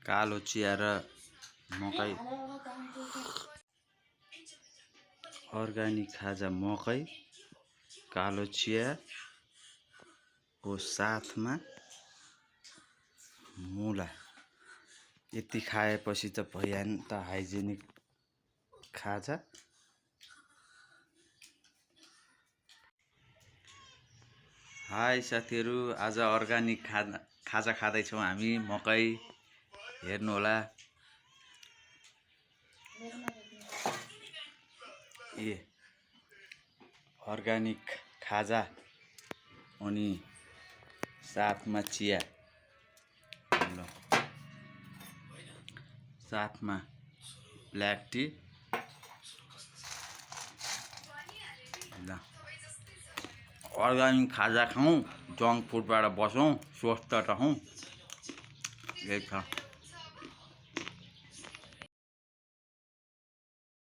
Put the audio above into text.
कालो चिया र मकै अर्ग्यानिक खाजा मकै कालो चिया को साथमा मुला। यति खाएपछि त भइहाल्यो नि त हाइजेनिक खाजा। हाई साथीहरू, आज अर्ग्यानिक खाजा खाँदैछौँ हामी। मकै हेर्नु होला। अर्ग्यानिक खाजा अनि साथमा चिया, साथमा ब्ल्याक टी। अर्ग्यानिक खाजा खाऊँ, जङ्क फुडबाट बसौँ, स्वस्थ रहौँ। यही छ।